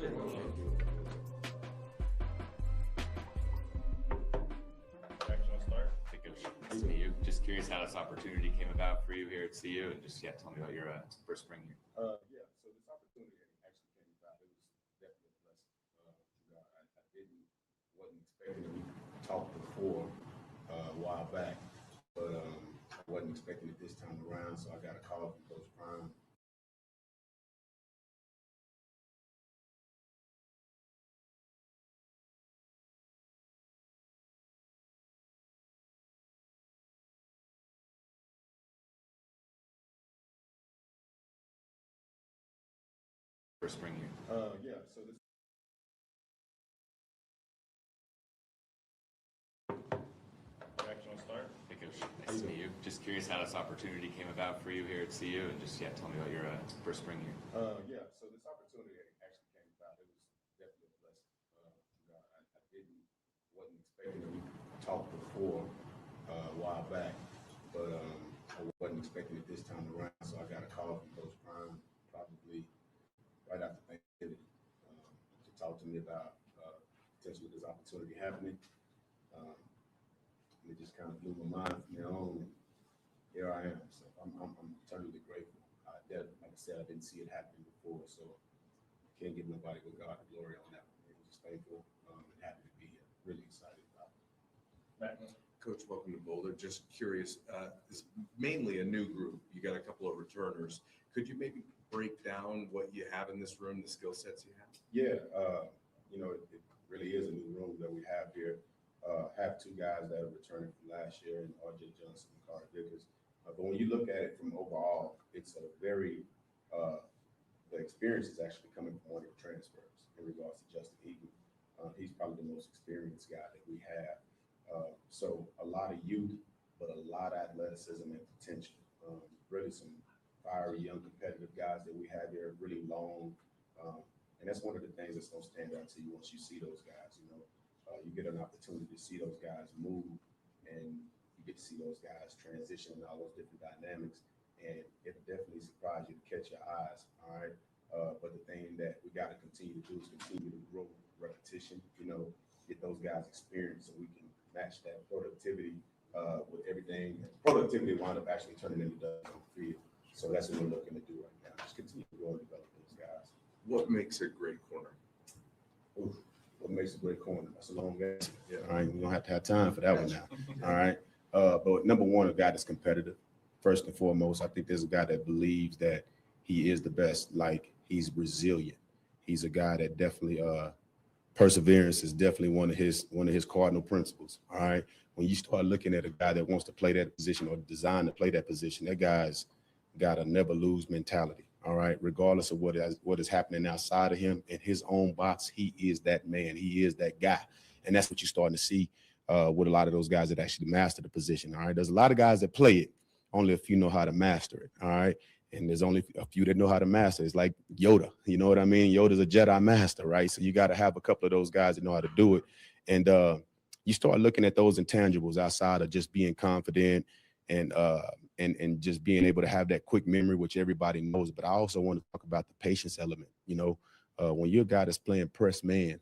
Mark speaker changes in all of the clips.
Speaker 1: Nice to meet you. Just curious how this opportunity came about for you here at CU, and just tell me about your first spring here.
Speaker 2: So this opportunity actually came about. It was definitely a blessing. I wasn't expecting it. We talked before a while back, but I wasn't expecting it this time around. So I got a call from Coach Prime.
Speaker 1: First spring here.
Speaker 2: So this.
Speaker 1: Nice to meet you. Just curious how this opportunity came about for you here at CU, and just tell me about your first spring here.
Speaker 2: So this opportunity actually came about. It was definitely a blessing. I wasn't expecting it. We talked before a while back, but I wasn't expecting it this time around. So I got a call from Coach Prime probably right after Thanksgiving to talk to me about potentially this opportunity happening. It just kind of blew my mind from there on. Here I am. So I'm eternally grateful. Like I said, I didn't see it happening before, so I can't give nobody but God the glory on that. I'm just thankful and happy to be here. Really excited about it.
Speaker 3: Coach, welcome to Boulder. Just curious, it's mainly a new group. You got a couple of returners. Could you maybe break down what you have in this room, the skill sets you have?
Speaker 2: Yeah, it really is a new room that we have here. Have two guys that are returning from last year, and R.J. Johnson and Carter Vickers. But when you look at it from overall, it's a very the experience is actually coming from one of the transfers in regards to Justin Eaton. He's probably the most experienced guy that we have. So a lot of youth, but a lot of athleticism and potential. Really some fiery, young, competitive guys that we have here, really long. And that's one of the things that's going to stand out to you once you see those guys, you get an opportunity to see those guys move, and you get to see those guys transition and all those different dynamics, and it definitely surprised you to catch your eyes, all right? But the thing that we got to continue to do is continue to grow repetition, get those guys experience so we can match that productivity with everything. Productivity wound up actually turning into done on the field. So that's what we're looking to do right now. Just continue to grow and develop those guys.
Speaker 3: What makes a great corner?
Speaker 2: Oof. What makes a great corner? That's a long answer. Yeah. All right. We don't have to have time for that one now. All right. But number one, a guy that's competitive. First and foremost, I think there's a guy that believes that he is the best. Like, he's resilient. He's a guy that definitely perseverance is definitely one of his cardinal principles. All right. When you start looking at a guy that wants to play that position or designed to play that position, that guy's got a never lose mentality. All right, regardless of what is happening outside of him in his own box, he is that man. He is that guy, and that's what you're starting to see with a lot of those guys that actually master the position. All right, there's a lot of guys that play it, only a few know how to master it. All right, and there's only a few that know how to master it. It's like Yoda, you know what I mean? Yoda's a Jedi master, right? So you got to have a couple of those guys that know how to do it, and you start looking at those intangibles outside of just being confident and just being able to have that quick memory, which everybody knows. But I also want to talk about the patience element. When you're a guy that's playing press man,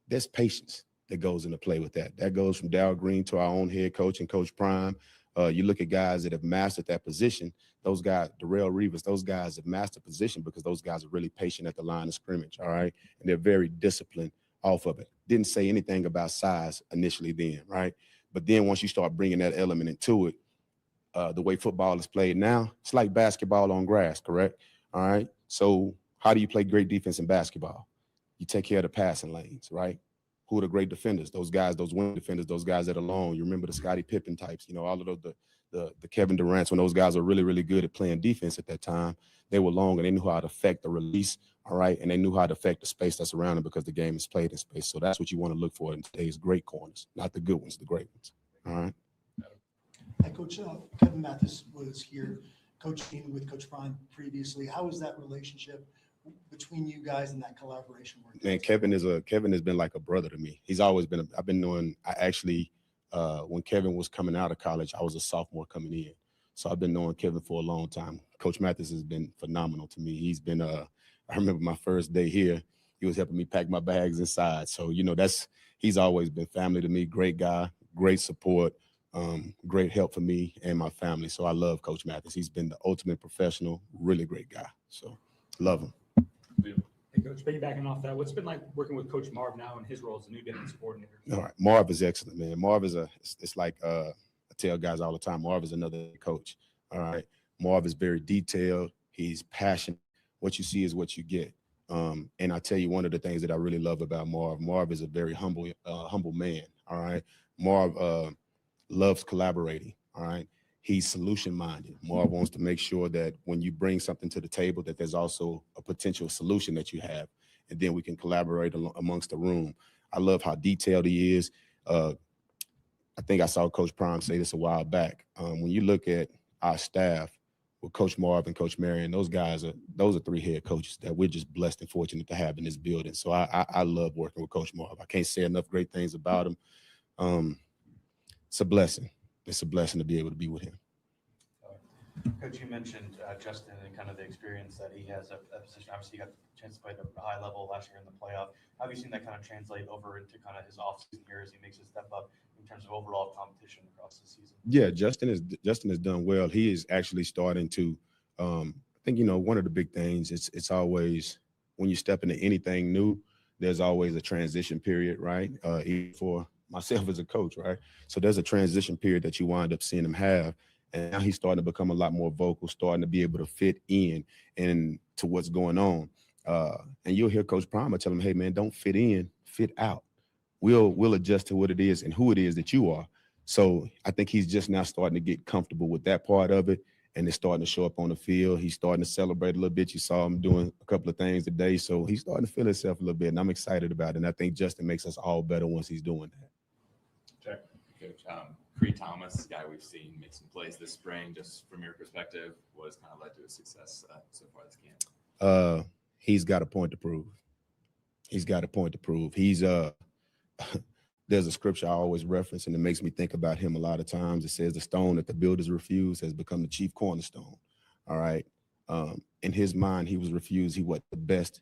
Speaker 2: there's patience that goes into play with that. That goes from Darryl Green to our own head coach and Coach Prime. You look at guys that have mastered that position. Those guys, Darrell Reeves, those guys have mastered position because those guys are really patient at the line of scrimmage, all right? And they're very disciplined off of it. Didn't say anything about size initially then, right? But then once you start bringing that element into it, the way football is played now, it's like basketball on grass, correct? All right. So how do you play great defense in basketball? You take care of the passing lanes, right? Who are the great defenders? Those guys, those wing defenders, those guys that are long. You remember the Scottie Pippen types, all of those, the Kevin Durant's, when those guys were really, really good at playing defense at that time. They were long and they knew how to affect the release, all right? And they knew how to affect the space that's around them because the game is played in space. So that's what you want to look for in today's great corners, not the good ones, the great ones, all right?
Speaker 4: Hi, Coach. Kevin Mathis was here coaching with Coach Prime previously. How is that relationship between you guys and that collaboration work?
Speaker 2: Man, Kevin has been like a brother to me. He's always been. I've been knowing. When Kevin was coming out of college, I was a sophomore coming in, so I've been knowing Kevin for a long time. Coach Mathis has been phenomenal to me. He's been. I remember my first day here. He was helping me pack my bags inside. So, he's always been family to me. Great guy, great support, great help for me and my family. So I love Coach Mathis. He's been the ultimate professional, really great guy. So love him.
Speaker 5: Hey, Coach, piggybacking off that, what's it been like working with Coach Marv now in his role as the new defense coordinator?
Speaker 2: All right. Marv is excellent, man. Marv is it's like I tell guys all the time, Marv is another coach. All right. Marv is very detailed. He's passionate. What you see is what you get. And I tell you, one of the things that I really love about Marv is a very humble man. All right. Marv loves collaborating. All right. He's solution-minded. Marv wants to make sure that when you bring something to the table, that there's also a potential solution that you have, and then we can collaborate amongst the room. I love how detailed he is. I think I saw Coach Prime say this a while back. When you look at our staff with Coach Marv and Coach Marion, those are three head coaches that we're just blessed and fortunate to have in this building. So I love working with Coach Marv. I can't say enough great things about him. It's a blessing. It's a blessing to be able to be with him.
Speaker 6: Coach, you mentioned Justin and kind of the experience that he has at that position. Obviously, you got the chance to play at a high level last year in the playoff. How have you seen that kind of translate over into kind of his offseason here as he makes a step up in terms of overall competition across the season?
Speaker 2: Yeah, Justin has done well. He is actually starting to. I think one of the big things. It's always when you step into anything new, there's always a transition period, right? Even for myself as a coach, right? So there's a transition period that you wind up seeing him have. And now he's starting to become a lot more vocal, starting to be able to fit in and to what's going on. And you'll hear Coach Primer tell him, hey, man, don't fit in, fit out. We'll adjust to what it is and who it is that you are. So I think he's just now starting to get comfortable with that part of it, and it's starting to show up on the field. He's starting to celebrate a little bit. You saw him doing a couple of things today. So he's starting to feel himself a little bit, and I'm excited about it. And I think Justin makes us all better once he's doing that.
Speaker 1: Coach, Cree Thomas, guy we've seen make some plays this spring, just from your perspective, what has kind of led to his success so far this camp?
Speaker 2: He's got a point to prove. He's there's a scripture I always reference, and it makes me think about him a lot of times. It says the stone that the builders refused has become the chief cornerstone. All right. In his mind, he was refused. He was the best.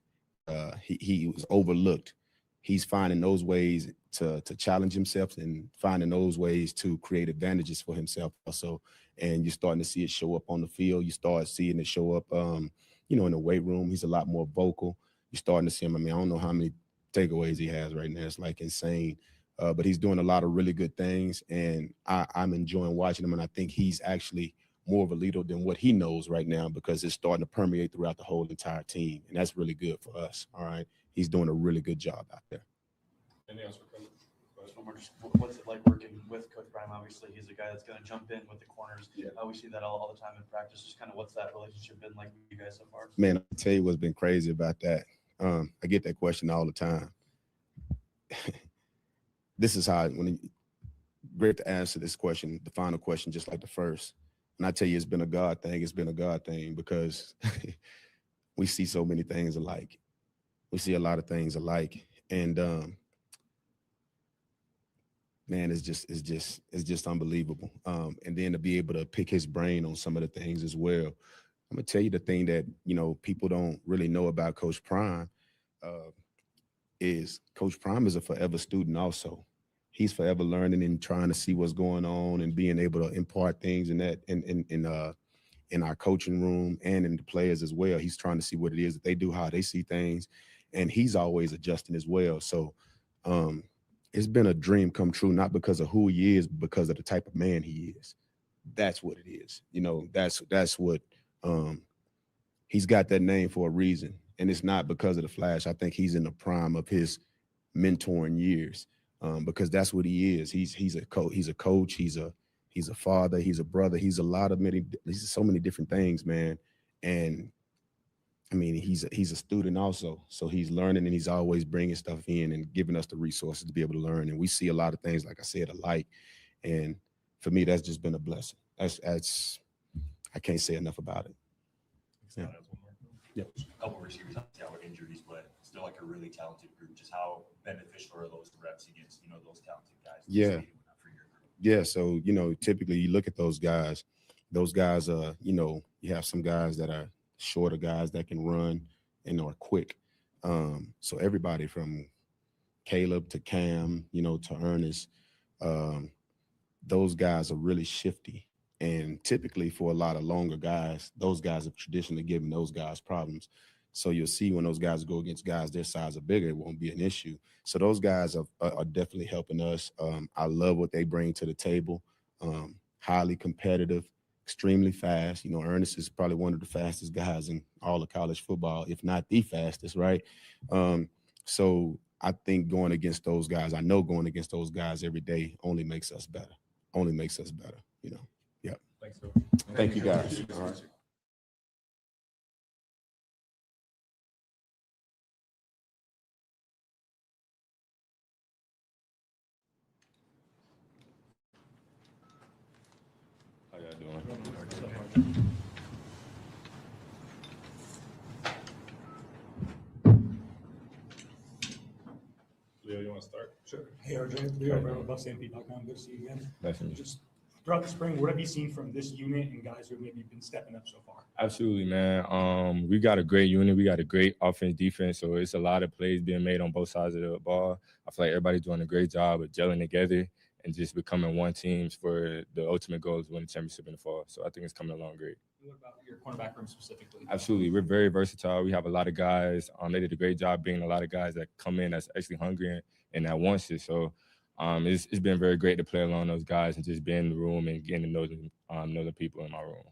Speaker 2: He was overlooked. He's finding those ways to challenge himself and finding those ways to create advantages for himself also. And you're starting to see it show up on the field. You start seeing it show up, in the weight room. He's a lot more vocal. You're starting to see him. I mean, I don't know how many takeaways he has right now. It's like insane. But he's doing a lot of really good things, and I'm enjoying watching him. And I think he's actually more of a leader than what he knows right now, because it's starting to permeate throughout the whole entire team. And that's really good for us. All right. He's doing a really good job out there.
Speaker 5: Anything else for Coach?
Speaker 6: What's it like working with Coach Prime? Obviously, he's a guy that's going to jump in with the corners.
Speaker 2: Yeah.
Speaker 6: We see that all the time in practice. Just kind of what's that relationship been like with you guys so far?
Speaker 2: Man, I'll tell you what's been crazy about that. I get that question all the time. This is how great to answer this question, the final question, just like the first. And I tell you, it's been a God thing. It's been a God thing because we see so many things alike. We see a lot of things alike. And man, it's just unbelievable. And then to be able to pick his brain on some of the things as well. I'm gonna tell you the thing that people don't really know about Coach Prime is Coach Prime is a forever student also. He's forever learning and trying to see what's going on and being able to impart things in that in our coaching room and in the players as well. He's trying to see what it is that they do, how they see things, and he's always adjusting as well. So it's been a dream come true, not because of who he is, but because of the type of man he is. That's what it is. That's what he's got that name for a reason. And it's not because of the flash. I think he's in the prime of his mentoring years, because that's what he is. He's a coach. He's a father. He's a brother. He's so many different things, man. And I mean, he's a student also. So he's learning, and he's always bringing stuff in and giving us the resources to be able to learn. And we see a lot of things, like I said, alike. And for me, that's just been a blessing. That's I can't say enough about it. Yeah.
Speaker 7: Yep. A couple of receivers obviously out with injuries, but still like a really talented group. Just how beneficial are those reps against those talented guys?
Speaker 2: Yeah. Yeah. So typically you look at those guys. You have some guys that are shorter guys that can run and are quick. So everybody from Caleb to Cam, to Ernest, those guys are really shifty. And typically for a lot of longer guys, those guys have traditionally given those guys problems. So you'll see when those guys go against guys their size or bigger, it won't be an issue. So those guys are definitely helping us. I love what they bring to the table. Highly competitive, extremely fast. Ernest is probably one of the fastest guys in all of college football, if not the fastest, right? So I think going against those guys every day only makes us better. Yep.
Speaker 5: Thanks, Coach.
Speaker 2: Thank you, guys. All right. How y'all doing?
Speaker 8: Leo, you want to start?
Speaker 5: Sure. Hey, RJ, Leo, BuffSAMP.com. Good to see you again.
Speaker 8: Nice to meet you.
Speaker 5: Just throughout the spring, what have you seen from this unit and guys who have maybe been stepping up so far?
Speaker 8: Absolutely, man. We got a great unit. We got a great offense, defense. So it's a lot of plays being made on both sides of the ball. I feel like everybody's doing a great job of gelling together and just becoming one team for the ultimate goal is win the championship in the fall. So I think it's coming along great.
Speaker 5: What about your cornerback room specifically?
Speaker 8: Absolutely. We're very versatile. We have a lot of guys. They did a great job being a lot of guys that come in that's actually hungry and that wants it. So it's been very great to play along those guys and just be in the room and getting to know the people in my room.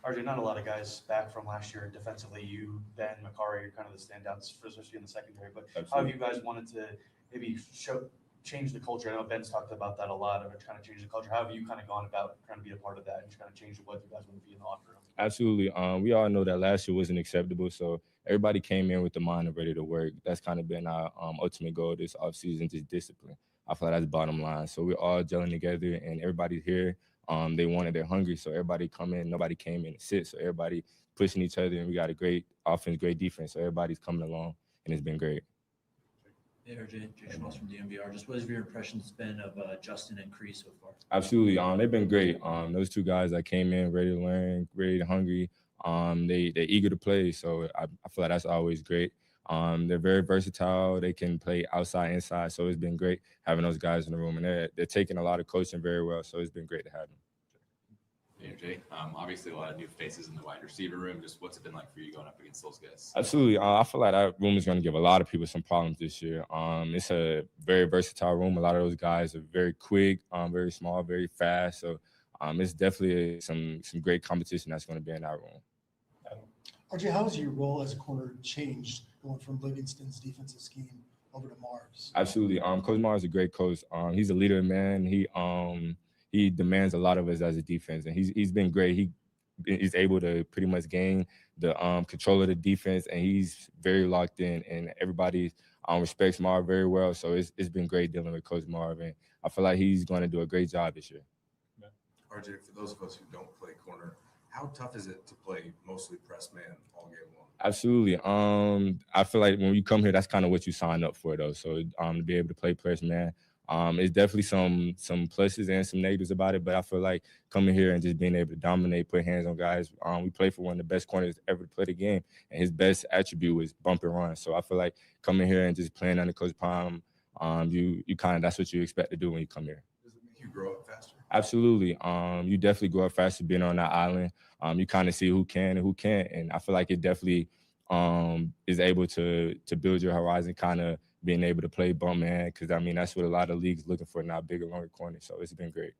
Speaker 6: RJ, not a lot of guys back from last year defensively. You, Ben, Makari, you're kind of the standouts, especially in the secondary. But
Speaker 8: Absolutely.
Speaker 6: how have you guys wanted to maybe change the culture? I know Ben's talked about that a lot, of trying to change the culture. How have you kind of gone about trying to be a part of that and trying to change what you guys want to be in the locker room?
Speaker 8: Absolutely. We all know that last year wasn't acceptable, so everybody came in with the mind of ready to work. That's kind of been our ultimate goal this offseason, just discipline. I feel like that's the bottom line. So we're all gelling together, and everybody's here. They wanted, they're hungry, so everybody come in. Nobody came in to sit, so everybody pushing each other, and we got a great offense, great defense, so everybody's coming along, and it's been great.
Speaker 9: Hey, RJ, Jay Schmaltz from DMVR. Just what has your impressions been of Justin and Cree so far?
Speaker 8: Absolutely. They've been great. Those two guys that came in ready to learn, ready to hungry. They're eager to play, so I feel like that's always great. They're very versatile. They can play outside, inside, so it's been great having those guys in the room, and they're taking a lot of coaching very well, so it's been great to have them.
Speaker 1: Yeah, Jay, obviously a lot of new faces in the wide receiver room. Just what's it been like for you going up against those guys?
Speaker 8: Absolutely. I feel like that room is going to give a lot of people some problems this year. It's a very versatile room. A lot of those guys are very quick, very small, very fast. So it's definitely some great competition that's going to be in that room.
Speaker 4: RJ, how has your role as a corner changed going from Livingston's defensive scheme over to Marv's?
Speaker 8: Absolutely. Coach Marv is a great coach. He's a leader, man. He demands a lot of us as a defense, and he's been great. He's able to pretty much gain the control of the defense, and he's very locked in, and everybody respects Marv very well. So it's been great dealing with Coach Marv, and I feel like he's going to do a great job this year.
Speaker 3: RJ, for those of us who don't play corner, how tough is it to play mostly press man all game long?
Speaker 8: Absolutely. I feel like when you come here, that's kind of what you sign up for, though. So to be able to play press man, it's definitely some pluses and some negatives about it. But I feel like coming here and just being able to dominate, put hands on guys. We play for one of the best corners ever to play the game, and his best attribute was bump and run. So I feel like coming here and just playing under Coach Palm, you kind of that's what you expect to do when you come here.
Speaker 3: Does it make you grow up faster?
Speaker 8: Absolutely. You definitely grow up faster being on that island. You kind of see who can and who can't. And I feel like it definitely is able to build your horizon, kind of being able to play bump man, because, I mean, that's what a lot of leagues looking for now, bigger, longer corners. So it's been great.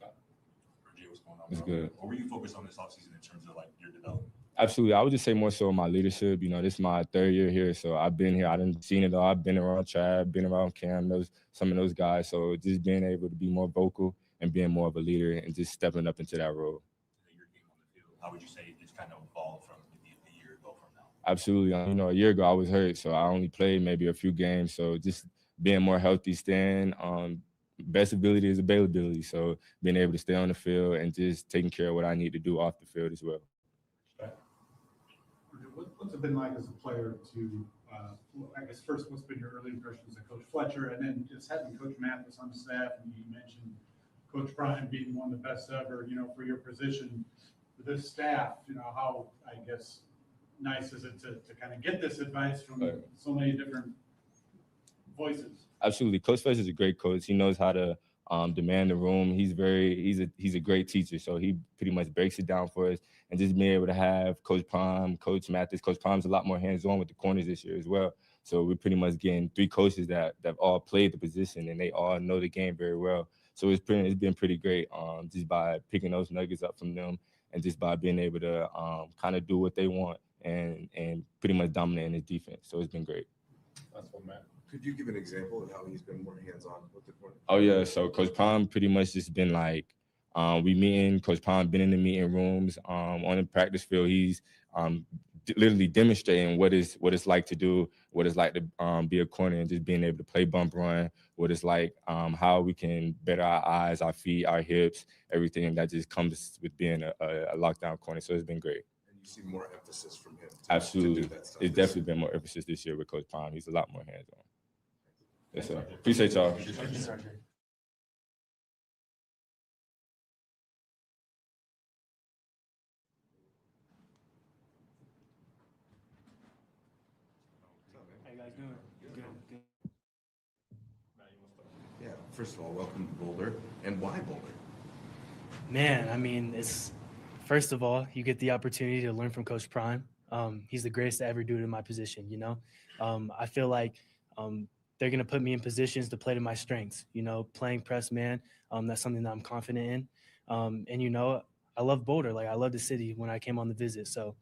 Speaker 7: RJ, what's going on?
Speaker 8: It's
Speaker 7: bro?
Speaker 8: good.
Speaker 7: What were you focused on this offseason in terms of like your development?
Speaker 8: Absolutely. I would just say more so my leadership. You know, this is my third year here, so I've been here. I done seen it all. I've been around Chad, been around Cam, some of those guys. So just being able to be more vocal and being more of a leader and just stepping up into that role.
Speaker 7: Your game on the field, how would you say it's kind of evolved from the year ago from now?
Speaker 8: Absolutely. You know, a year ago I was hurt, so I only played maybe a few games. So just being more healthy, staying best ability is availability. So being able to stay on the field and just taking care of what I need to do off the field as well.
Speaker 10: What's it been like as a player to, I guess first, what's been your early impressions of Coach Fletcher, and then just having Coach Mathis on the staff, and you mentioned Coach Brian being one of the best ever, you know, for your position, for this staff, you know, how, I guess, nice is it to kind of get this advice from
Speaker 8: Right.
Speaker 10: so many different voices?
Speaker 8: Absolutely. Coach Fletcher is a great coach. He knows how to demand the room. He's a great teacher. So he pretty much breaks it down for us. And just being able to have Coach Prime, Coach Mathis. Coach Prime's a lot more hands-on with the corners this year as well. So we're pretty much getting 3 coaches that all played the position and they all know the game very well. So it's been pretty great just by picking those nuggets up from them and just by being able to kind of do what they want and pretty much dominating the defense. So it's been great.
Speaker 3: That's what, Matt. Could you give an example of how he's been more hands-on with the corner?
Speaker 8: Oh yeah, so Coach Prime pretty much just been like we meeting. Coach Prime been in the meeting rooms on the practice field. He's literally demonstrating what it's like to do, what it's like to be a corner and just being able to play bump run, what it's like, how we can better our eyes, our feet, our hips, everything that just comes with being a lockdown corner. So it's been great.
Speaker 3: And you see more emphasis from him.
Speaker 8: Absolutely,
Speaker 3: to do that stuff.
Speaker 8: it's definitely been more emphasis this year with Coach Prime. He's a lot more hands-on. Yes, sir. Appreciate y'all.
Speaker 6: Thank you, Sergeant.
Speaker 11: How you guys doing? Good.
Speaker 3: Yeah, first of all, welcome to Boulder. And why Boulder?
Speaker 11: Man, I mean, first of all, you get the opportunity to learn from Coach Prime. He's the greatest to ever do it in my position, you know? I feel like they're going to put me in positions to play to my strengths, you know, playing press man. That's something that I'm confident in. And, you know, I love Boulder. Like, I love the city when I came on the visit. So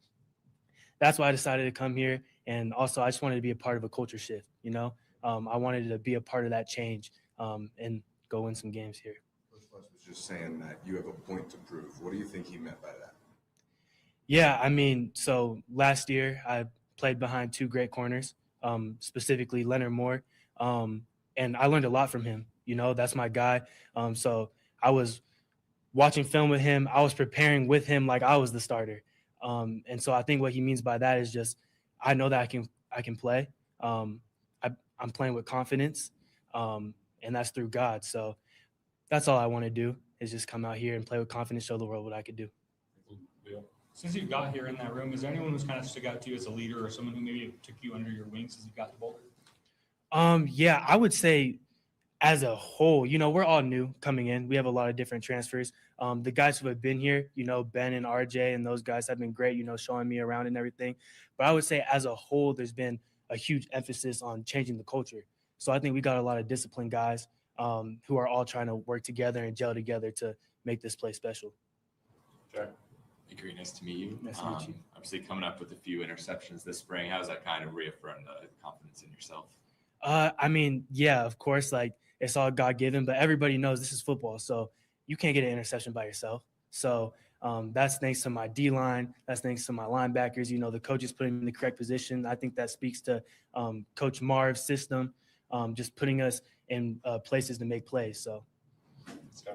Speaker 11: that's why I decided to come here. And also, I just wanted to be a part of a culture shift, you know? I wanted to be a part of that change and go win some games here.
Speaker 3: Coach Fletcher was just saying that you have a point to prove. What do you think he meant by that?
Speaker 11: Yeah, I mean, so last year I played behind 2 great corners, specifically Leonard Moore, and I learned a lot from him. You know, that's my guy. So I was watching film with him. I was preparing with him like I was the starter. And so I think what he means by that is just I know that I can play. I'm playing with confidence, and that's through God. So that's all I want to do is just come out here and play with confidence, show the world what I could do.
Speaker 5: Since you got here in that room, is there anyone who's kind of stuck out to you as a leader or someone who maybe took you under your wings as you got to Boulder?
Speaker 11: Yeah, I would say as a whole, you know, we're all new coming in. We have a lot of different transfers. The guys who have been here, you know, Ben and RJ and those guys have been great, you know, showing me around and everything. But I would say as a whole, there's been a huge emphasis on changing the culture. So I think we got a lot of disciplined guys who are all trying to work together and gel together to make this place special.
Speaker 1: Sure. Hey, Green, nice to meet you.
Speaker 11: Nice to meet you.
Speaker 1: Obviously, coming up with a few interceptions this spring, how does that kind of reaffirm the confidence in yourself?
Speaker 11: I mean, yeah, of course, like it's all God-given, but everybody knows this is football, so you can't get an interception by yourself. So that's thanks to my D-line. That's thanks to my linebackers. You know, the coaches putting me in the correct position. I think that speaks to Coach Marv's system, just putting us in places to make plays. So,
Speaker 7: yeah.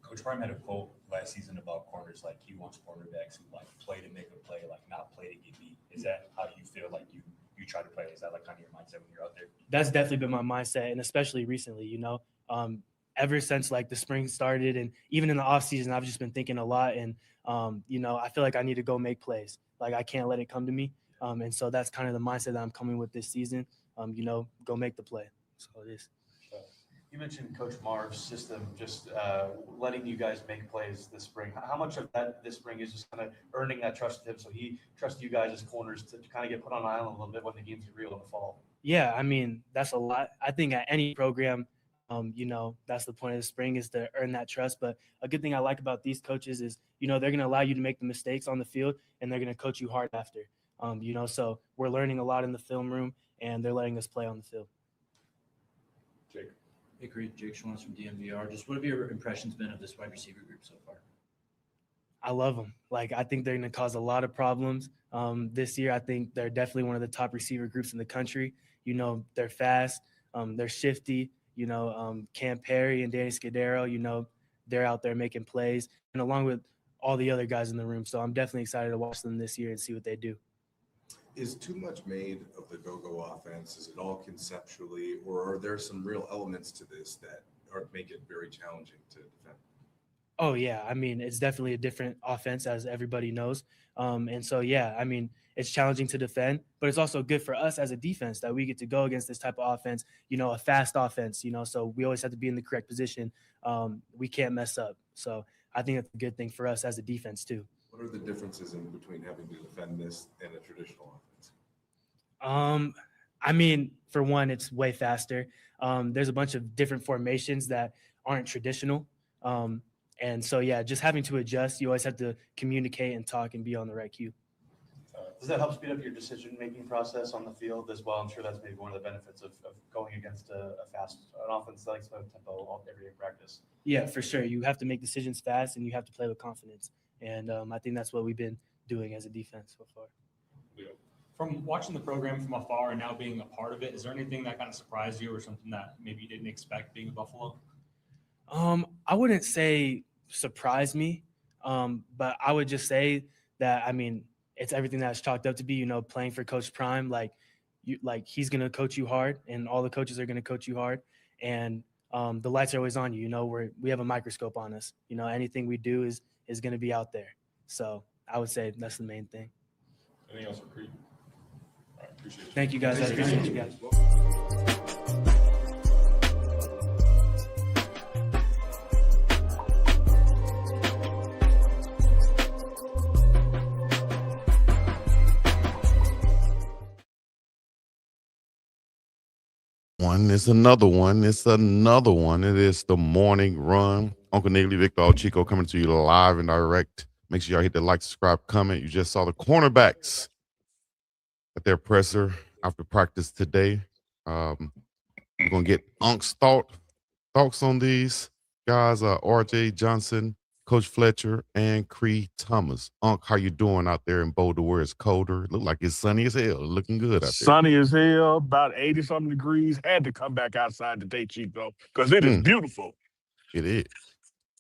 Speaker 7: Coach Prime had a quote last season about corners, like he wants cornerbacks who like play to make a play, like not play to get beat. Is that how you feel like you try to play? Is that like kind of your mindset when you're out there?
Speaker 11: That's definitely been my mindset, and especially recently, you know, ever since like the spring started and even in the off season, I've just been thinking a lot. And, you know, I feel like I need to go make plays. Like I can't let it come to me. And so that's kind of the mindset that I'm coming with this season. You know, go make the play. So it is.
Speaker 6: You mentioned Coach Marv's system, just letting you guys make plays this spring. How much of that this spring is just kind of earning that trust with him so he trusts you guys as corners to kind of get put on an island a little bit when the games get real in the fall?
Speaker 11: Yeah, I mean, that's a lot. I think at any program, you know, that's the point of the spring is to earn that trust. But a good thing I like about these coaches is, you know, they're going to allow you to make the mistakes on the field and they're going to coach you hard after. You know, so we're learning a lot in the film room and they're letting us play on the field.
Speaker 1: Jake.
Speaker 9: Hey, great. Jake Schwanz from DMVR. Just what have your impressions been of this wide receiver group so far?
Speaker 11: I love them. Like, I think they're going to cause a lot of problems this year. I think they're definitely one of the top receiver groups in the country. You know, they're fast. They're shifty. You know, Cam Perry and Danny Scudero, you know, they're out there making plays and along with all the other guys in the room. So I'm definitely excited to watch them this year and see what they do.
Speaker 3: Is too much made of the go-go offense? Is it all conceptually, or are there some real elements to this that make it very challenging to defend?
Speaker 11: Oh yeah, I mean it's definitely a different offense as everybody knows. And so yeah, I mean it's challenging to defend, but it's also good for us as a defense that we get to go against this type of offense. A fast offense. So we always have to be in the correct position. We can't mess up. So I think that's a good thing for us as a defense too.
Speaker 3: What are the differences in between having to defend this and a traditional offense?
Speaker 11: I mean, for one, it's way faster. There's a bunch of different formations that aren't traditional. And so, yeah, just having to adjust, you always have to communicate and talk and be on the right cue.
Speaker 6: Does that help speed up your decision-making process on the field as well? I'm sure that's maybe one of the benefits of going against an offense that likes to have tempo every day in practice.
Speaker 11: Yeah, for sure. You have to make decisions fast and you have to play with confidence. And I think that's what we've been doing as a defense so far.
Speaker 5: From watching the program from afar and now being a part of it, is there anything that kind of surprised you or something that maybe you didn't expect being a Buffalo?
Speaker 11: I wouldn't say surprise me, but I would just say that, I mean, it's everything that's chalked up to be, playing for Coach Prime. He's going to coach you hard and all the coaches are going to coach you hard. And the lights are always on you. We have a microscope on us. Anything we do is going to be out there. So I would say that's the main thing.
Speaker 1: Anything else for Creed? All right, appreciate it.
Speaker 11: Thank you guys. I appreciate you guys.
Speaker 12: It's another one. It's another one. It is the morning run. Uncle Niggly, Victor Chico coming to you live and direct. Make sure y'all hit the like, subscribe, comment. You just saw the cornerbacks at their presser after practice today. We're gonna get Unk's thoughts on these guys. RJ Johnson, Coach Fletcher, and Cree Thomas. Unk, how you doing out there in Boulder where it's colder? Look like it's sunny as hell. Looking good out there.
Speaker 13: Sunny as hell, about 80-something degrees. Had to come back outside today, Chico, because it is beautiful.
Speaker 12: It is.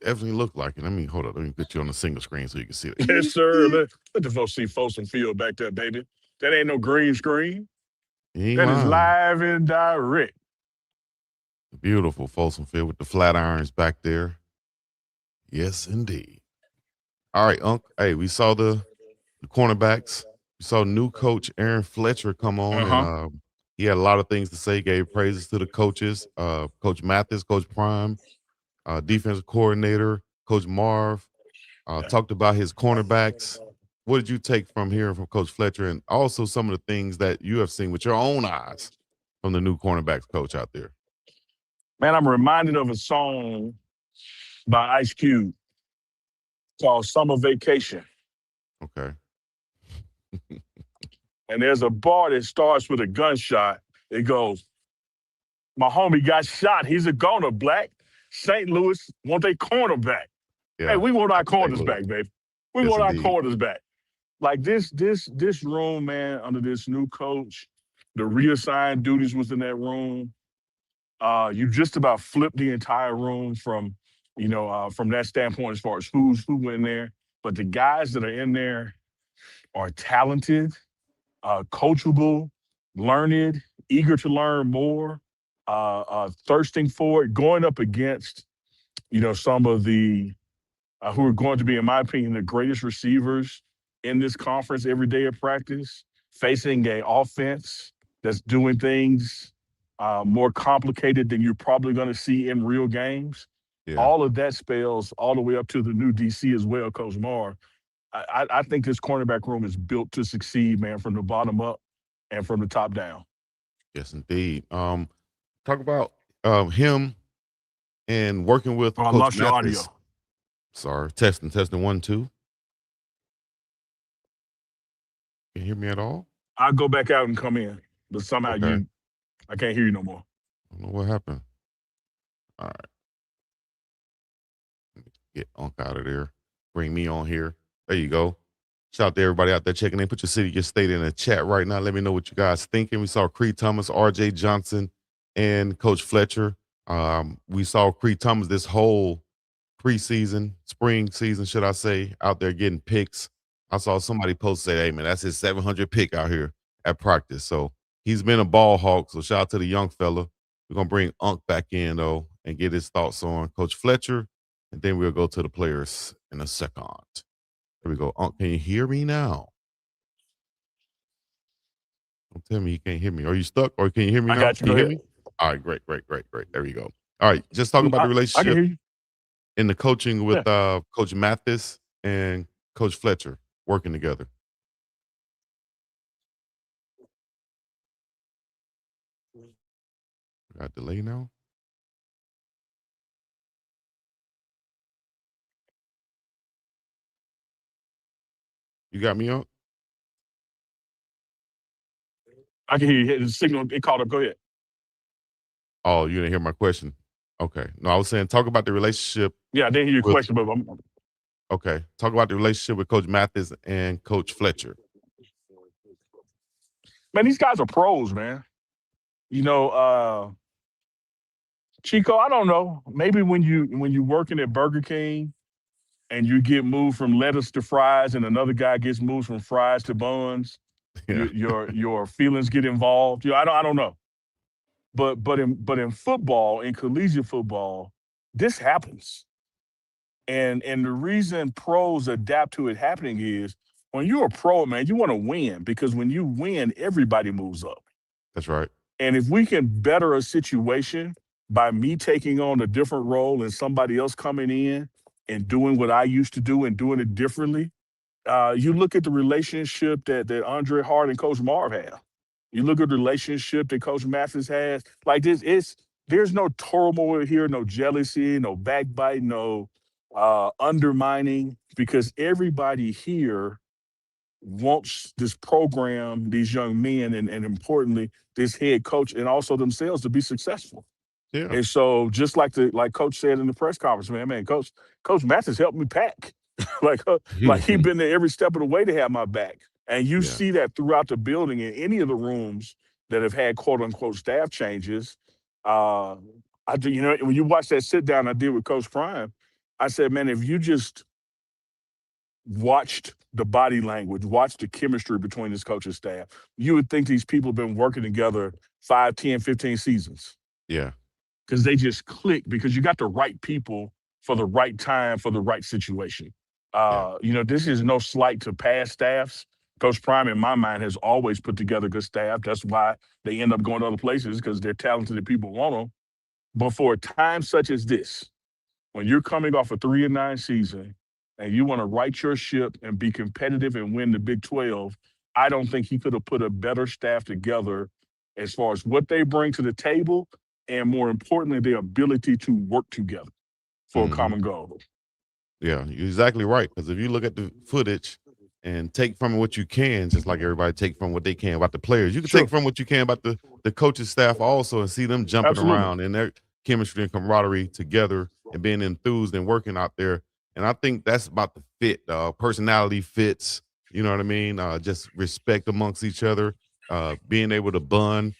Speaker 12: Definitely look like it. Hold up. Let me put you on the single screen so you can see it.
Speaker 13: Yes, sir. Let the folks see Folsom Field back there, baby. That ain't no green screen. That is live and direct.
Speaker 12: Beautiful Folsom Field with the flat irons back there. Yes, indeed. All right, Unc. Hey, we saw the cornerbacks. We saw new coach Aaron Fletcher come on. And, he had a lot of things to say, gave praises to the coaches, Coach Mathis, Coach Prime, defensive coordinator, Coach Marv, talked about his cornerbacks. What did you take from hearing from Coach Fletcher and also some of the things that you have seen with your own eyes from the new cornerbacks coach out there?
Speaker 13: Man, I'm reminded of a song by Ice Cube called Summer Vacation.
Speaker 12: Okay.
Speaker 13: And there's a bar that starts with a gunshot. It goes, my homie got shot. He's a goner, black. St. Louis want a cornerback. Yeah. Hey, we want our corners back, baby. We want our corners back. Like this room, man, under this new coach, the reassigned duties within that room, you just about flip the entire room from that standpoint as far as who's in there. But the guys that are in there are talented, coachable, learned, eager to learn more, thirsting for it, going up against, some of the who are going to be, in my opinion, the greatest receivers in this conference every day of practice, facing an offense that's doing things more complicated than you're probably going to see in real games. Yeah. All of that spells all the way up to the new DC as well, Coach Marr. I think this cornerback room is built to succeed, man, from the bottom up and from the top down.
Speaker 12: Yes, indeed. Talk about him and working with
Speaker 13: Coach lost your audio.
Speaker 12: Sorry, testing 1, 2. Can you hear me at all?
Speaker 13: I'll go back out and come in, but somehow I can't hear you no more.
Speaker 12: I don't know what happened. All right. Get Unc out of there. Bring me on here. There you go. Shout out to everybody out there checking in. Put your city, your state in the chat right now. Let me know what you guys thinking. We saw Cree Thomas, RJ Johnson, and Coach Fletcher. We saw Cree Thomas this whole preseason, spring season, should I say, out there getting picks. I saw somebody post say, hey, man, that's his 700 pick out here at practice. So he's been a ball hawk. So shout out to the young fella. We're going to bring Unc back in, though, and get his thoughts on Coach Fletcher and then we'll go to the players in a second. There we go. Can you hear me now? Don't tell me you can't hear me. Are you stuck or can you hear me
Speaker 13: I
Speaker 12: now?
Speaker 13: got you.
Speaker 12: Can
Speaker 13: Go
Speaker 12: you hear
Speaker 13: ahead.
Speaker 12: me? All right, great. There we go. All right, just talking about the
Speaker 13: I can
Speaker 12: relationship
Speaker 13: hear you.
Speaker 12: in the coaching with
Speaker 13: Yeah.
Speaker 12: Coach Mathis and Coach Fletcher working together. Got delay now? You got me on?
Speaker 13: I can hear you. The signal, it called up. Go ahead.
Speaker 12: Oh, you didn't hear my question. Okay. No, I was saying talk about the relationship
Speaker 13: Yeah, I didn't hear your
Speaker 12: with
Speaker 13: question, but
Speaker 12: okay. Talk about the relationship with Coach Mathis and Coach Fletcher.
Speaker 13: man, these guys are pros, man. You know, Chico, I don't know. Maybe when you working at Burger King and you get moved from lettuce to fries, and another guy gets moved from fries to buns,
Speaker 12: Yeah.
Speaker 13: your feelings get involved. I don't know. But in football, in collegiate football, this happens. And the reason pros adapt to it happening is when you're a pro, man, you want to win, because when you win, everybody moves up.
Speaker 12: That's right.
Speaker 13: And if we can better a situation by me taking on a different role and somebody else coming in and doing what I used to do and doing it differently, you look at the relationship that Andre Hart and Coach Marv have. You look at the relationship that Coach Mathis has. Like this, there's no turmoil here, no jealousy, no backbite, no undermining, because everybody here wants this program, these young men, and importantly, this head coach and also themselves to be successful.
Speaker 12: Yeah.
Speaker 13: And so, just like Coach said in the press conference, man, Coach Mathis helped me pack. like he been there every step of the way to have my back. And you see that throughout the building in any of the rooms that have had quote unquote staff changes. I do, when you watch that sit down I did with Coach Prime, I said, man, if you just watched the body language, watched the chemistry between this coaching staff, you would think these people have been working together 5, 10, 15 seasons.
Speaker 12: Yeah.
Speaker 13: Because they just click, because you got the right people for the right time, for the right situation. This is no slight to past staffs. Coach Prime, in my mind, has always put together good staff. That's why they end up going to other places, because they're talented and people want them. But for a time such as this, when you're coming off a 3-9 season and you want to right your ship and be competitive and win the Big 12, I don't think he could have put a better staff together as far as what they bring to the table, and more importantly, their ability to work together for a common goal.
Speaker 12: Yeah, you're exactly right. Because if you look at the footage and take from it what you can, just like everybody take from what they can about the players, you can take from what you can about the coaching staff also, and see them jumping around and their chemistry and camaraderie together and being enthused and working out there. And I think that's about the fit. Personality fits, you know what I mean? Just respect amongst each other, being able to bond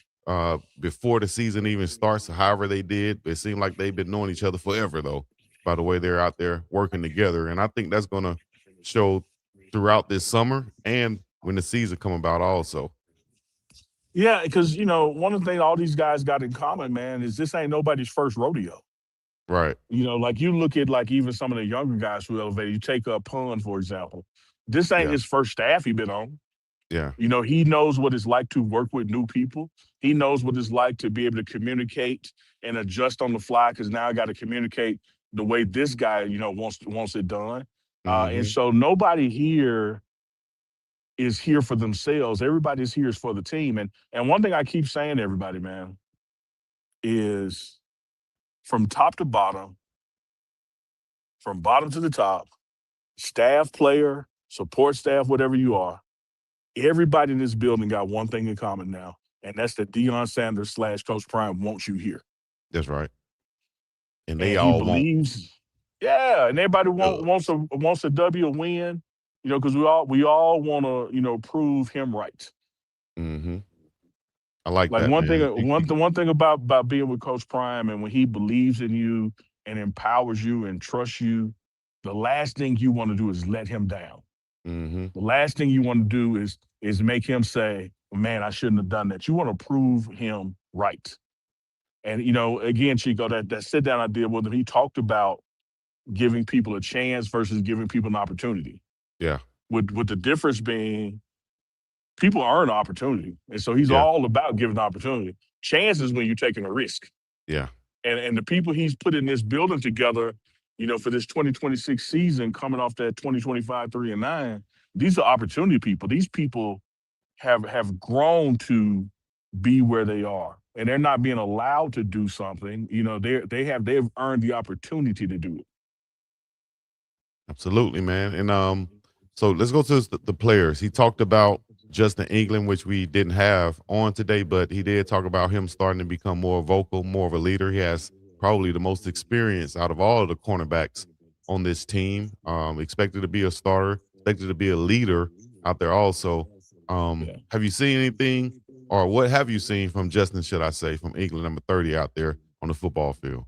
Speaker 12: before the season even starts, however they did. It seemed like they've been knowing each other forever, though, by the way they're out there working together. And I think that's going to show throughout this summer and when the season come about also.
Speaker 13: Yeah, because, one of the things all these guys got in common, man, is this ain't nobody's first rodeo.
Speaker 12: Right.
Speaker 13: Like you look at even some of the younger guys who elevated. You take Pun, for example. This ain't his first staff he been on.
Speaker 12: Yeah.
Speaker 13: He knows what it's like to work with new people. He knows what it's like to be able to communicate and adjust on the fly, because now I got to communicate the way this guy, wants it done. And so nobody here is here for themselves. Everybody's here is for the team. And one thing I keep saying to everybody, man, is from top to bottom, from bottom to the top, staff, player, support staff, whatever you are, everybody in this building got one thing in common now, and that's that Deion Sanders / Coach Prime wants you here.
Speaker 12: That's right. And
Speaker 13: he believes, and everybody wants a W, a win, because we all want to, prove him right.
Speaker 12: Mm-hmm. I like that.
Speaker 13: One thing about being with Coach Prime, and when he believes in you and empowers you and trusts you, the last thing you want to do is let him down.
Speaker 12: Mm-hmm.
Speaker 13: The last thing you want to do is make him say, man, I shouldn't have done that. You want to prove him right. And, again, Chico, that sit down I did with him, he talked about giving people a chance versus giving people an opportunity.
Speaker 12: Yeah.
Speaker 13: With the difference being people earn opportunity. And so he's all about giving opportunity. Chance is when you're taking a risk.
Speaker 12: Yeah.
Speaker 13: And the people he's put in this building together, you know, for this 2026 season, coming off that 2025 3-9, these are opportunity people. These people have grown to be where they are, and they're not being allowed to do something. You know, they've earned the opportunity to do it.
Speaker 12: Absolutely, man. And so let's go to the players. He talked about Justin England, which we didn't have on today, but he did talk about him starting to become more vocal, more of a leader. He has probably the most experience out of all of the cornerbacks on this team. Expected to be a starter, expected to be a leader out there also. Have you seen anything, or what have you seen from Justin, should I say, from England, number 30 out there on the football field?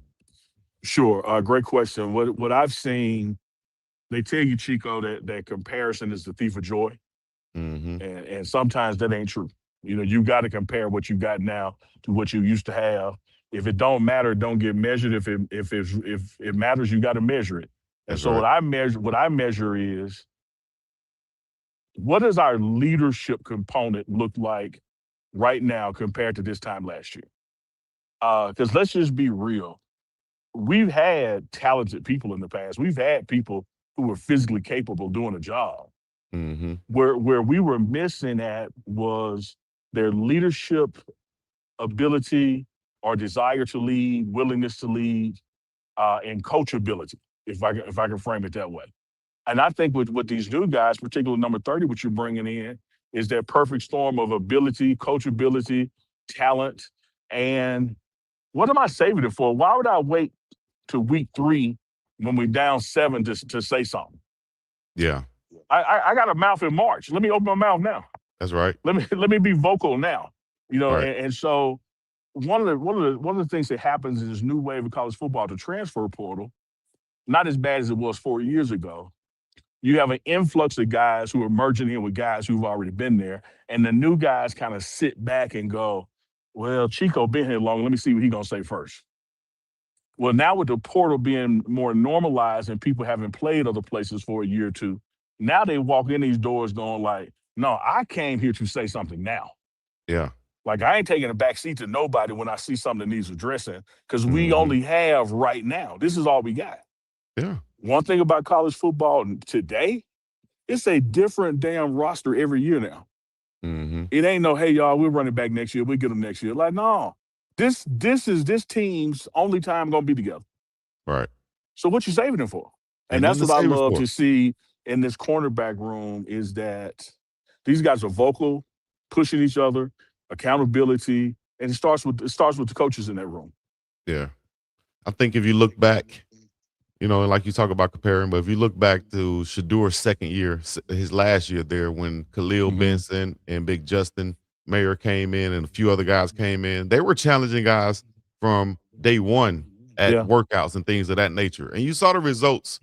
Speaker 13: Sure. Great question. What I've seen, they tell you, Chico, that comparison is the thief of joy.
Speaker 12: Mm-hmm.
Speaker 13: And sometimes that ain't true. You know, you got to compare what you got now to what you used to have. If it don't matter, don't get measured. If it matters, you got to measure it. And so what I measure is, what does our leadership component look like right now compared to this time last year? Because let's just be real. We've had talented people in the past. We've had people who were physically capable doing a job.
Speaker 12: Mm-hmm.
Speaker 13: Where we were missing at was their leadership ability or desire to lead, willingness to lead, and coachability, if I can frame it that way. And I think with these new guys, particularly number 30, what you're bringing in, is that perfect storm of ability, coachability, talent, and what am I saving it for? Why would I wait to week 3 when we're down 7 to say something?
Speaker 12: Yeah.
Speaker 13: I got a mouth in March. Let me open my mouth now.
Speaker 12: That's right.
Speaker 13: Let me be vocal now. You know,
Speaker 12: right.
Speaker 13: and so one of the things that happens in this new wave of college football, the transfer portal, not as bad as it was 4 years ago. You have an influx of guys who are merging in with guys who've already been there, and the new guys kind of sit back and go, well, Chico been here long. Let me see what he's gonna say first. Well, now with the portal being more normalized and people having played other places for a year or two, now they walk in these doors going like, no, I came here to say something now.
Speaker 12: Yeah.
Speaker 13: Like, I ain't taking a back seat to nobody when I see something that needs addressing, because we only have right now. This is all we got.
Speaker 12: Yeah.
Speaker 13: One thing about college football today, it's a different damn roster every year now.
Speaker 12: Mm-hmm.
Speaker 13: It ain't no, hey, y'all, we'll run it back next year. We'll get them next year. Like, no. This is this team's only time going to be together.
Speaker 12: Right.
Speaker 13: So what you saving them for? And that's what I love to see in this cornerback room, is that these guys are vocal, pushing each other, accountability, and it starts with the coaches in that room.
Speaker 12: Yeah. I think if you look back, you know, like you talk about comparing, but if you look back to Shadur's second year, his last year there, when Khalil Benson and Big Justin Mayer came in and a few other guys came in, they were challenging guys from day one at workouts and things of that nature. And you saw the results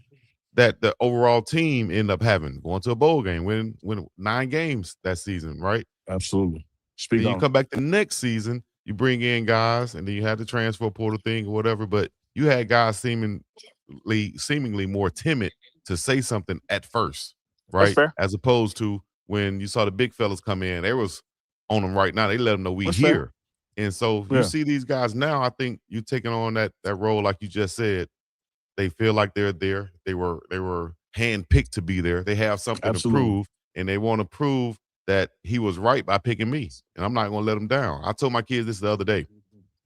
Speaker 12: that the overall team ended up having, going to a bowl game, win 9 games that season, right?
Speaker 13: Absolutely.
Speaker 12: Then you come back the next season, you bring in guys, and then you had the transfer portal thing or whatever, but you had guys seemingly more timid to say something at first, right?
Speaker 13: That's fair.
Speaker 12: As opposed to when you saw the big fellas come in, they was on them right now. They let them know we
Speaker 13: That's
Speaker 12: here.
Speaker 13: fair.
Speaker 12: And so you see these guys now, I think you taking on that role, like you just said. They feel like they're there. They were handpicked to be there. They have something to prove, and they want to prove that he was right by picking me. And I'm not going to let him down. I told my kids this the other day.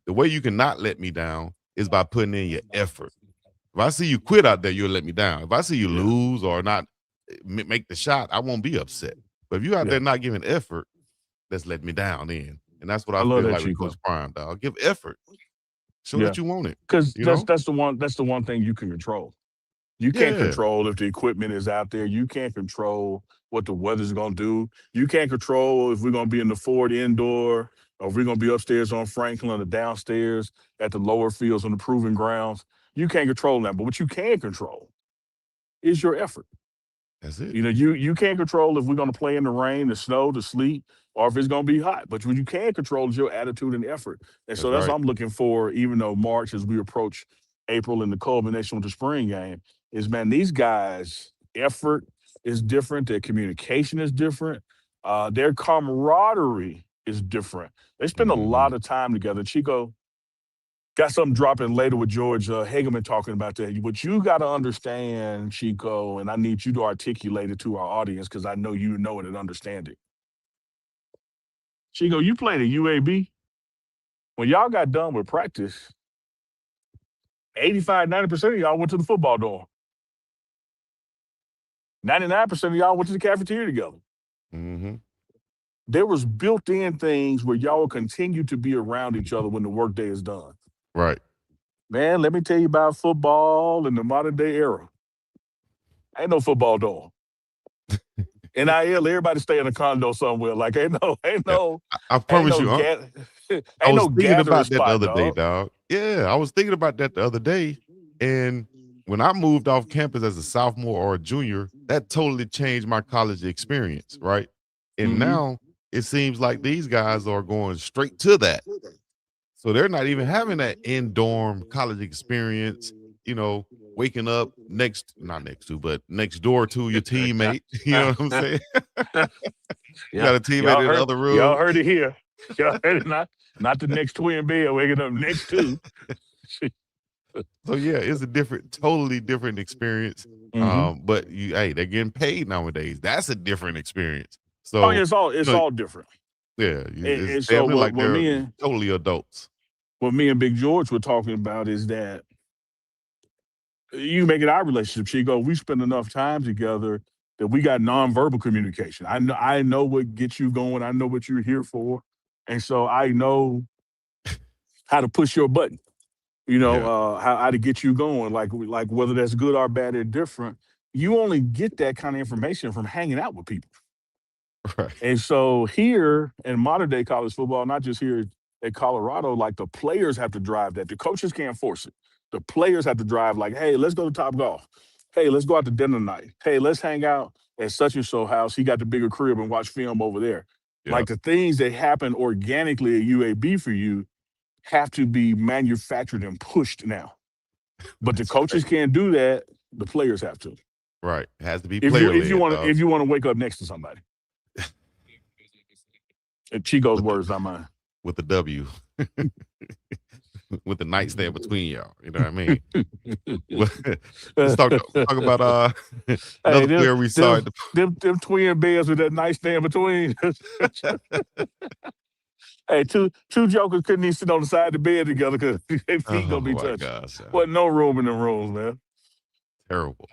Speaker 12: The way you cannot let me down is by putting in your effort. If I see you quit out there, you'll let me down. If I see you lose or not make the shot, I won't be upset. But if you out there not giving effort, that's letting me down then. And that's what I feel like with Coach Prime, dog. Give effort. Show that you want it.
Speaker 13: Because that's the one thing you can control. You can't control if the equipment is out there. You can't control what the weather's going to do. You can't control if we're going to be in the Ford indoor, or if we're going to be upstairs on Franklin or downstairs at the lower fields on the proving grounds. You can't control that. But what you can control is your effort.
Speaker 12: That's it.
Speaker 13: You know, you can't control if we're going to play in the rain, the snow, the sleet, or if it's going to be hot. But what you can control is your attitude and effort. And so that's what I'm looking for, even though March, as we approach April and the culmination with the spring game is, man, these guys' effort is different. Their communication is different. Their camaraderie is different. They spend a lot of time together. Chico got something dropping later with George Hageman talking about that. What you got to understand, Chico, and I need you to articulate it to our audience because I know you know it and understand it. Chico, you played at UAB. When y'all got done with practice, 85, 90% of y'all went to the football dorm. 99% of y'all went to the cafeteria together. There was built-in things where y'all will continue to be around each other when the workday is done.
Speaker 12: Right.
Speaker 13: Man, let me tell you about football in the modern day era. Ain't no football dorm. NIL, everybody stay in a condo somewhere. Like ain't no.
Speaker 12: I promise you, I was thinking about that the other day, dog. Yeah, I was thinking about that the other day, and when I moved off campus as a sophomore or a junior, that totally changed my college experience, right? And now it seems like these guys are going straight to that. So they're not even having that in-dorm college experience, waking up not next to, but next door to your teammate. You know what I'm saying? You got a teammate in the other room.
Speaker 13: Y'all heard it here. Y'all heard it, not the next twin bed waking up next to.
Speaker 12: So yeah, it's a totally different experience. But they're getting paid nowadays. That's a different experience. So
Speaker 13: it's all different.
Speaker 12: Yeah,
Speaker 13: and so
Speaker 12: like they're totally adults.
Speaker 13: What me and Big George were talking about is that you make it our relationship, Chico. We spend enough time together that we got nonverbal communication. I know what gets you going. I know what you're here for, and so I know how to push your button. How to get you going, like whether that's good or bad or different. You only get that kind of information from hanging out with people.
Speaker 12: Right.
Speaker 13: And so here in modern day college football, not just here at Colorado, like the players have to drive that. The coaches can't force it. The players have to drive like, hey, let's go to Topgolf. Hey, let's go out to dinner tonight. Hey, let's hang out at such and so house. He got the bigger crib and watch film over there. Yep. Like the things that happen organically at UAB for you have to be manufactured and pushed now. But the coaches can't do that. The players have to.
Speaker 12: Right. It has to be
Speaker 13: player-led. If you want to wake up next to somebody. Chico's words, not mine.
Speaker 12: With the W. With the nightstand between y'all. You know what I mean? Let's talk about another player we saw.
Speaker 13: Them twin beds with that nightstand between. Hey, two jokers couldn't even sit on the side of the bed together because their feet gonna be touching. Wasn't no room in the rooms, man.
Speaker 12: Terrible.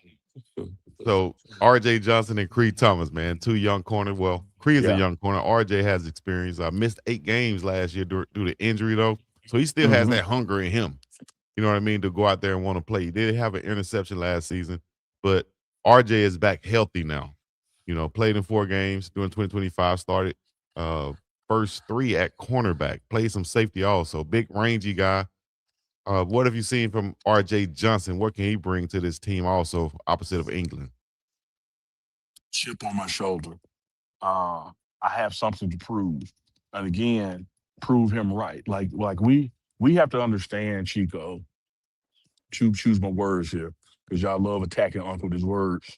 Speaker 12: So RJ Johnson and Creed Thomas, man, two young corners. Well, Creed's a young corner. RJ has experience. I missed 8 games last year due to injury, though. So he still has that hunger in him. You know what I mean? To go out there and want to play. He did have an interception last season, but RJ is back healthy now. Played in 4 games during 2025, started first 3 at cornerback, played some safety also. Big rangy guy. What have you seen from RJ Johnson? What can he bring to this team also, opposite of England?
Speaker 13: Chip on my shoulder. I have something to prove. And again, prove him right. Like we have to understand, Chico. Choose my words here, because y'all love attacking Uncle with his words.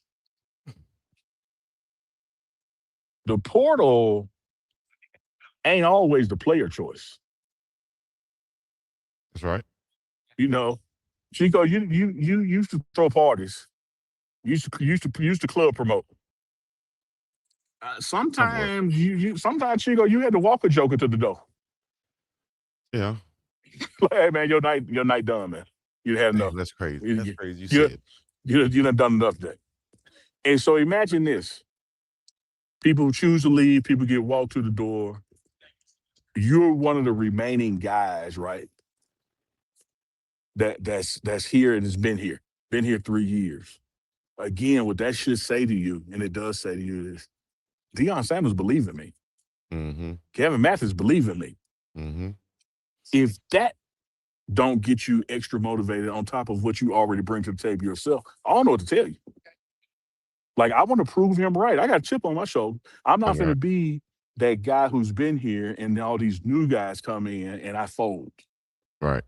Speaker 13: The portal ain't always the player choice.
Speaker 12: That's right.
Speaker 13: Chico, you used to throw parties. You used to club promote. Sometimes Chico, you had to walk a joker to the door.
Speaker 12: Yeah.
Speaker 13: Hey man, your night done, man. You had enough.
Speaker 12: That's crazy. That's crazy. You said
Speaker 13: you done enough today. And so imagine this. People choose to leave, people get walked to the door. You're one of the remaining guys, right? That's here and has been here 3 years. Again, what that should say to you, and it does say to you, is Deion Sanders believe in me. Kevin Mathis believe in me. If that don't get you extra motivated on top of what you already bring to the table yourself, I don't know what to tell you. Like, I want to prove him right. I got a chip on my shoulder. I'm not going to be that guy who's been here and all these new guys come in and I fold.
Speaker 12: Right.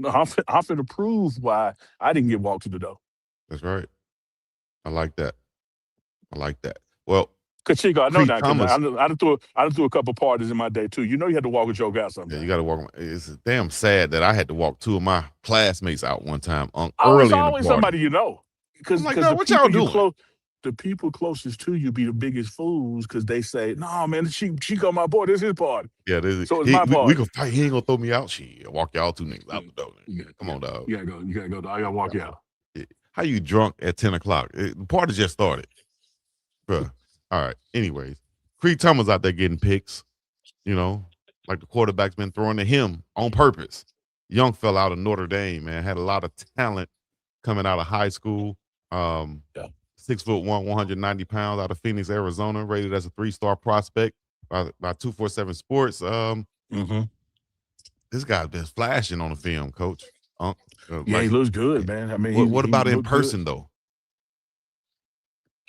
Speaker 13: No, I'm finna prove why I didn't get walked to the door.
Speaker 12: That's right. I like that. Well,
Speaker 13: Chico, I know
Speaker 12: Creed
Speaker 13: that because
Speaker 12: Thomas.
Speaker 13: I done threw a couple parties in my day too. You know you had to walk a joke out sometimes.
Speaker 12: Yeah, you got to walk. It's damn sad that I had to walk two of my classmates out one time
Speaker 13: It's
Speaker 12: early in the
Speaker 13: always
Speaker 12: party.
Speaker 13: somebody you know. Because
Speaker 12: I'm like, no, what y'all doing?
Speaker 13: The people closest to you be the biggest fools because they say, "No, man, Chico, my boy, this is his party."
Speaker 12: Yeah,
Speaker 13: so it's my party.
Speaker 12: We can fight. He ain't gonna throw me out. Shit, walk y'all two niggas out the door. Come on, dog.
Speaker 13: You gotta go. I gotta walk you out.
Speaker 12: Yeah. How you drunk at 10 o'clock? The party just started, bro. All right. Anyways, Creed Thomas out there getting picks. You know, like the quarterback's been throwing to him on purpose. Young fella out of Notre Dame, man, had a lot of talent coming out of high school. 6'1", 190 pounds, out of Phoenix, Arizona, rated as a 3-star prospect by 247 Sports. This guy's been flashing on the film, Coach.
Speaker 13: He looks good, man. I mean,
Speaker 12: what about in person though?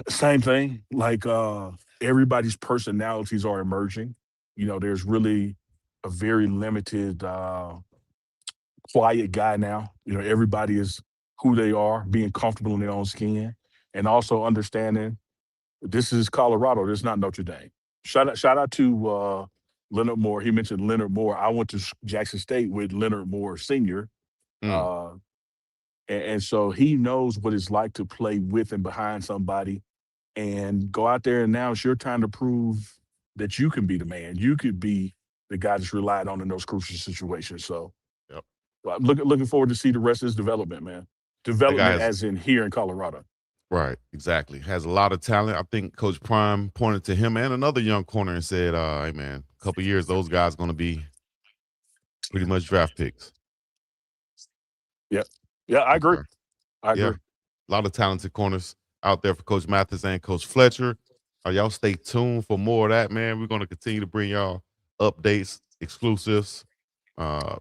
Speaker 13: Same thing. Like everybody's personalities are emerging. You know, there's really a very limited quiet guy now. You know, everybody is who they are, being comfortable in their own skin, and also understanding this is Colorado. This is not Notre Dame. Shout out to Leonard Moore. He mentioned Leonard Moore. I went to Jackson State with Leonard Moore Sr. And so he knows what it's like to play with and behind somebody and go out there. And now it's your time to prove that you can be the man. You could be the guy that's relied on in those crucial situations. So looking forward to see the rest of his development, man. Development as in here in Colorado.
Speaker 12: Right, exactly. Has a lot of talent. I think Coach Prime pointed to him and another young corner and said, hey, man, a couple years, those guys going to be pretty much draft picks.
Speaker 13: Yeah, I agree. I agree.
Speaker 12: A lot of talented corners out there for Coach Mathis and Coach Fletcher. Y'all stay tuned for more of that, man. We're going to continue to bring y'all updates, exclusives,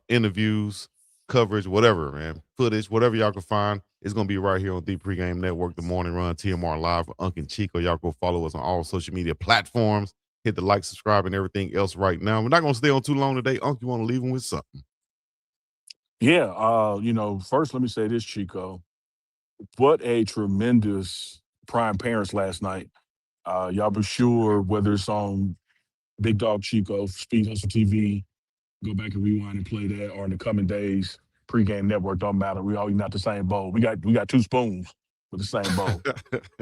Speaker 12: interviews, coverage, whatever, man. Footage, whatever y'all can find. It's going to be right here on the Pregame Network, The Morning Run, TMR Live with Unc and Chico. Y'all go follow us on all social media platforms. Hit the like, subscribe, and everything else right now. We're not going to stay on too long today. Unc, you want to leave them with something?
Speaker 13: Yeah, first let me say this, Chico. What a tremendous Prime Parents last night. Y'all be sure, whether it's on Big Dog Chico, Speed Hustle TV, go back and rewind and play that, or in the coming days, Pregame Network, don't matter. We all eating out the same bowl. We got two spoons with the same bowl.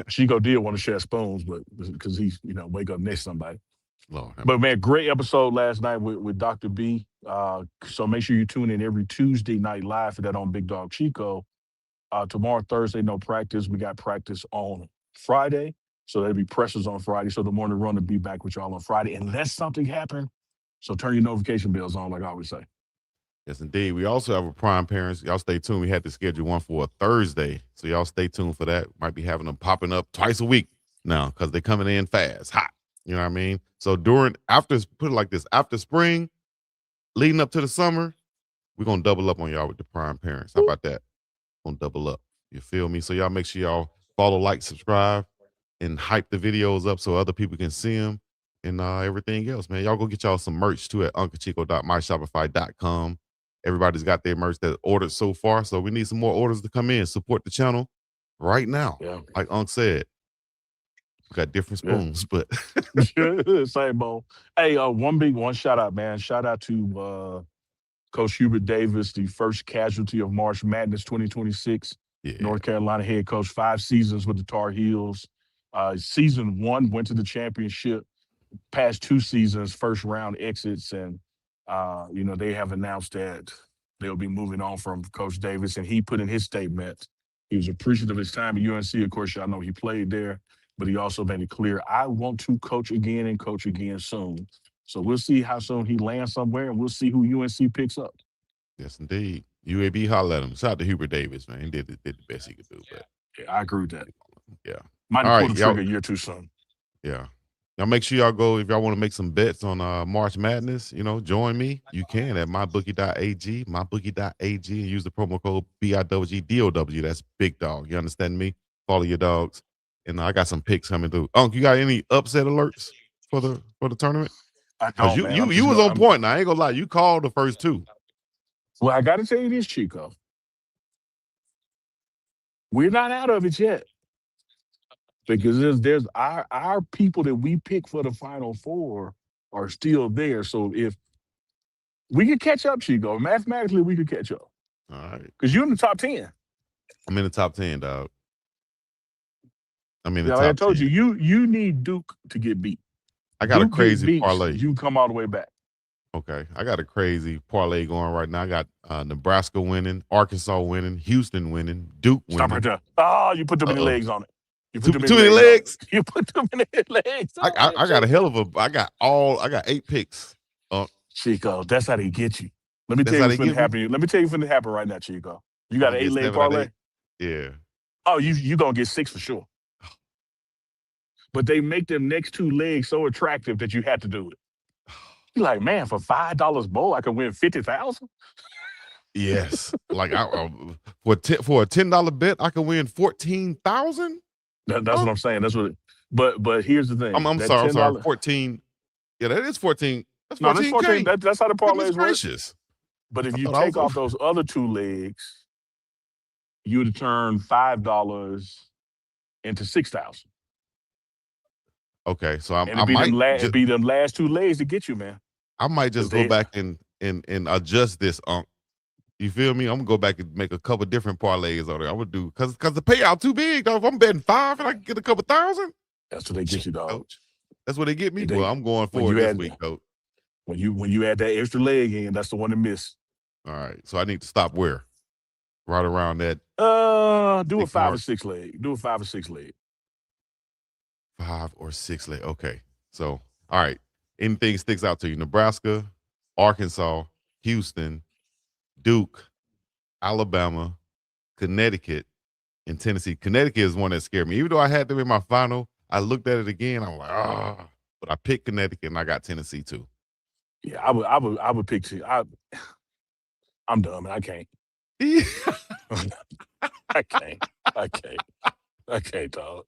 Speaker 13: Chico did want to share spoons, but because he's, wake up next to somebody.
Speaker 12: Lord,
Speaker 13: but man, great episode last night with Dr. B. So make sure you tune in every Tuesday night live for that on Big Dog Chico. Tomorrow, Thursday, no practice. We got practice on Friday. So there'll be pressures on Friday. So the Morning Run will be back with y'all on Friday unless something happens. So turn your notification bells on, like I always say.
Speaker 12: Yes, indeed. We also have a Prime Parents. Y'all stay tuned. We had to schedule one for a Thursday. So y'all stay tuned for that. Might be having them popping up twice a week now because they're coming in fast, hot. You know what I mean? So put it like this, after spring, leading up to the summer, we're going to double up on y'all with the Prime Parents. How about that? Going to double up. You feel me? So y'all make sure y'all follow, like, subscribe, and hype the videos up so other people can see them and everything else, man. Y'all go get y'all some merch too at unclechico.myshopify.com. Everybody's got their merch that ordered so far, so we need some more orders to come in. Support the channel right now. Yeah. Like Unc said, we got different spoons, but
Speaker 13: same bowl. Hey, one shout out, man. Shout out to Coach Hubert Davis, the first casualty of March Madness 2026. North Carolina head coach, 5 seasons with the Tar Heels. Season 1 went to the championship. Past 2 seasons, first round exits, and they have announced that they'll be moving on from Coach Davis. And he put in his statement, he was appreciative of his time at UNC. Of course, y'all know he played there, but he also made it clear, I want to coach again and coach again soon. So we'll see how soon he lands somewhere, and we'll see who UNC picks up.
Speaker 12: Yes, indeed. UAB, holler at him. Shout out to Hubert Davis, man. He did the best he could do. But
Speaker 13: I agree with that.
Speaker 12: Yeah.
Speaker 13: Might have pulled the trigger a year too soon.
Speaker 12: Yeah. Now make sure y'all go, if y'all want to make some bets on March Madness, join me. You can at mybookie.ag, and use the promo code BIWGDOW. That's Big Dog. You understand me? Follow your dogs. And I got some picks coming through. Unc, you got any upset alerts for the tournament?
Speaker 13: I don't,
Speaker 12: you was on point. Now I ain't gonna lie, you called the first 2.
Speaker 13: Well, I got to tell you this, Chico. We're not out of it yet. Because there's our people that we pick for the Final Four are still there. So if we could catch up, Chico, mathematically we could catch up.
Speaker 12: All right.
Speaker 13: Because you're in the top 10.
Speaker 12: I'm in the top 10, dog. I'm in the
Speaker 13: Like
Speaker 12: top
Speaker 13: I told
Speaker 12: 10.
Speaker 13: you need Duke to get beat.
Speaker 12: I got
Speaker 13: Duke
Speaker 12: a crazy
Speaker 13: beats,
Speaker 12: parlay.
Speaker 13: You come all the way back.
Speaker 12: Okay. I got a crazy parlay going right now. I got Nebraska winning, Arkansas winning, Houston winning, Duke winning.
Speaker 13: Stop right there. Oh, you put too many legs on it. You put
Speaker 12: Too many legs?
Speaker 13: You put too many legs on
Speaker 12: I got a hell of a I got 8 picks.
Speaker 13: Chico, that's how they get you. Let me
Speaker 12: That's
Speaker 13: tell
Speaker 12: how
Speaker 13: you
Speaker 12: they
Speaker 13: what's
Speaker 12: get me?
Speaker 13: happen. Let me tell you what's happen right now, Chico. You got an 8 leg
Speaker 12: 7 out of
Speaker 13: parlay?
Speaker 12: 8. Yeah.
Speaker 13: Oh, you gonna get 6 for sure. But they make them next 2 legs so attractive that you have to do it. You're like, man, for $5 more, I can win 50,000.
Speaker 12: Yes. Like for a $10 bet, I can win 14,000.
Speaker 13: That's what I'm saying. That's what. But here's the thing.
Speaker 12: I'm sorry. 14. Yeah, that is 14. That's 14.
Speaker 13: No, that's 14. That's how the parlays work.
Speaker 12: Gracious.
Speaker 13: But if
Speaker 12: I
Speaker 13: you
Speaker 12: thought I
Speaker 13: take
Speaker 12: was
Speaker 13: off those other 2 legs, you'd turn $5 into 6,000.
Speaker 12: Okay, so
Speaker 13: And it'd be them last 2 legs to get you, man.
Speaker 12: I might just go back and adjust this. You feel me? I'm gonna go back and make a couple different parlays on it. I would do because the payout too big. Dog. If I'm betting 5 and I can get a couple thousand,
Speaker 13: that's what they get you, dog.
Speaker 12: Coach. That's what they get me.
Speaker 13: Well,
Speaker 12: I'm going for it this week, coach.
Speaker 13: When you add that extra leg in, that's the one to miss.
Speaker 12: All right, so I need to stop where? Right around that.
Speaker 13: Do a 5 or 6 leg. Do a 5 or 6 leg.
Speaker 12: 5 or 6 leg. Okay. So, all right. Anything sticks out to you? Nebraska, Arkansas, Houston, Duke, Alabama, Connecticut, and Tennessee. Connecticut is one that scared me. Even though I had them in my final, I looked at it again. I'm like, but I picked Connecticut and I got Tennessee too.
Speaker 13: Yeah, I would pick. I'm dumb and I can't. I can't, dog.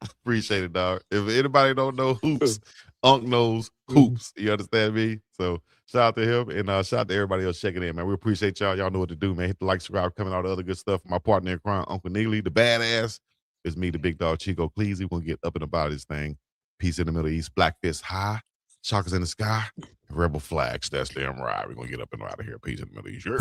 Speaker 12: Appreciate it, dog. If anybody don't know hoops, Unc knows hoops. You understand me? So shout out to him and shout out to everybody else checking in, man. We appreciate y'all. Y'all know what to do, man. Hit the like, subscribe, coming all the other good stuff. My partner in crime, Uncle Neely, the badass. It's me, the big dog, Chico Cleasy. We're going to get up and about this thing. Peace in the Middle East, Black Fist high, chakras in the sky, rebel flags. That's damn right. We're going to get up and out of here. Peace in the Middle East. Sure.